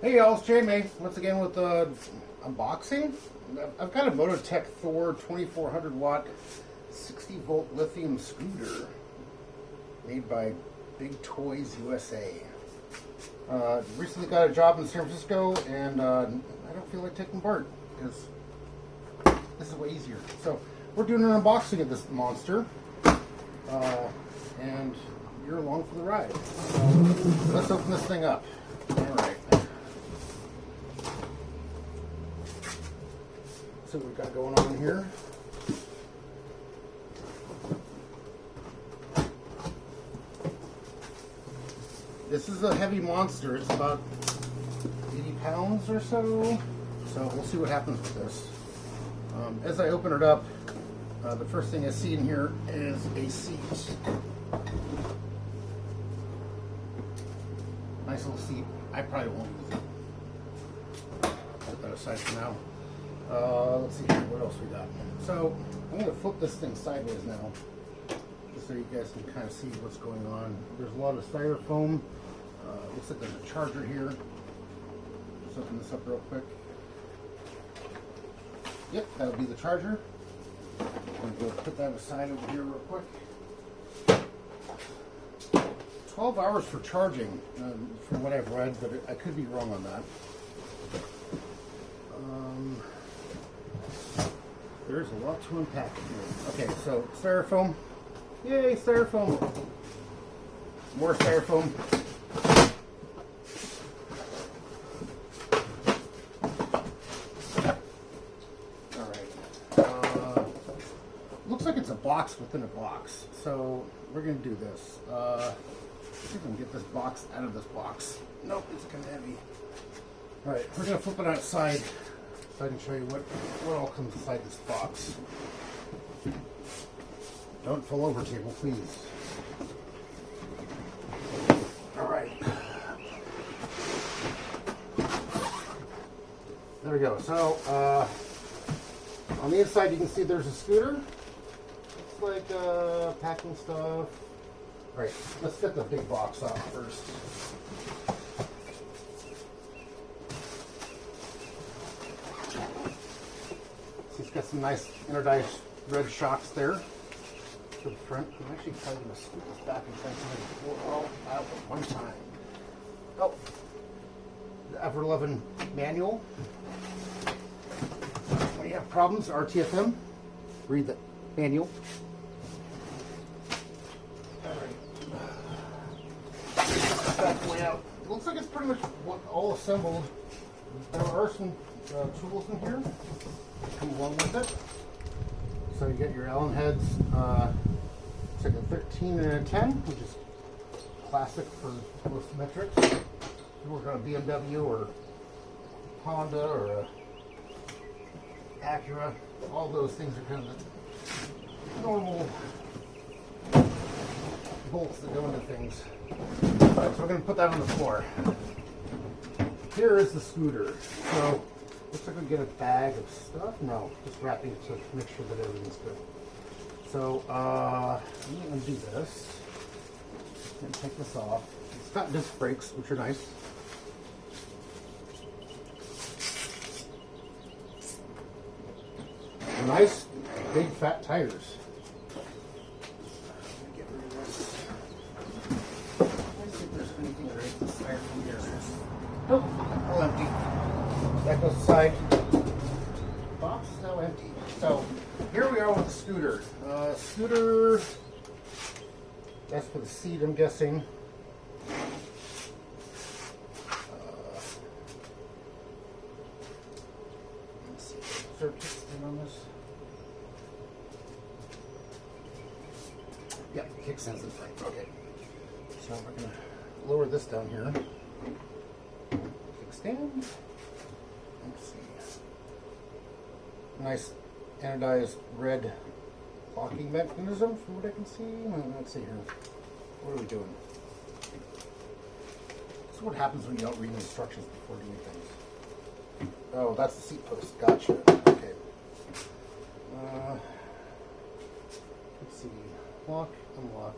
Hey y'all, it's Jamie once again with unboxing. I've got a Mototec Thor 2400 watt 60 volt lithium scooter made by Big Toys USA. Recently got a job in San Francisco and I don't feel like taking part because this is way easier. So we're doing an unboxing of this monster and you're along for the ride. So let's open this thing up. Alright. See what we've got going on here. This is a heavy monster. It's about 80 pounds or so. So we'll see what happens with this. As I open it up, the first thing I see in here is a seat. Nice little seat. I probably won't use it. Put that aside for now. Let's see here, what else we got. So I'm going to flip this thing sideways now, just so you guys can kind of see what's going on. There's a lot of styrofoam. Looks like there's a charger here. Just open this up real quick. Yep, that'll be the charger. I'm going to put that aside over here real quick. 12 hours for charging, from what I've read, but I could be wrong on that. There's a lot to unpack here. Okay, so styrofoam. Yay, styrofoam. More styrofoam. Alright. Looks like it's a box within a box. So we're going to do this. See if I can get this box out of this box. Nope, it's kind of heavy. Alright, we're going to flip it outside so I can show you what all comes inside this box. Don't fall over, table, please. Alright. There we go. So, on the inside you can see there's a scooter. It's like packing stuff. Alright, let's get the big box off first. It's got some nice Energized red shocks there to the front. I'm actually probably going to scoot this back and try to pull it all out at one time. Oh, the Ever 11 manual. When you have problems, RTFM, read the manual. Back way out. It looks like it's pretty much all assembled. There are some tools in here that come along with it. So you get your Allen heads. It's like a 13 and a 10, which is classic for most metrics. If you work on a BMW or Honda or a Acura, all those things are kind of the normal bolts that go into things. Alright, so we're going to put that on the floor. Here is the scooter. So, looks like we get a bag of stuff. No, just wrapping it to make sure that everything's good. So, I'm going to do this. And take this off. It's got disc brakes, which are nice. Nice, big, fat tires. Get rid of this. Let's see if there's anything right inside from here. Nope, all empty. That goes aside. Box is now empty. So here we are with the scooter. Scooter, that's for the seat, I'm guessing. Let's see. Is there a kickstand on this? Yeah, kickstand's in front. Okay. So we're going to lower this down here. Kickstand. Let's see. Nice anodized red locking mechanism from what I can see. Let's see here. What are we doing? This is what happens when you don't read the instructions before doing things. Oh, that's the seat post. Gotcha. Okay. Let's see. Lock, unlock.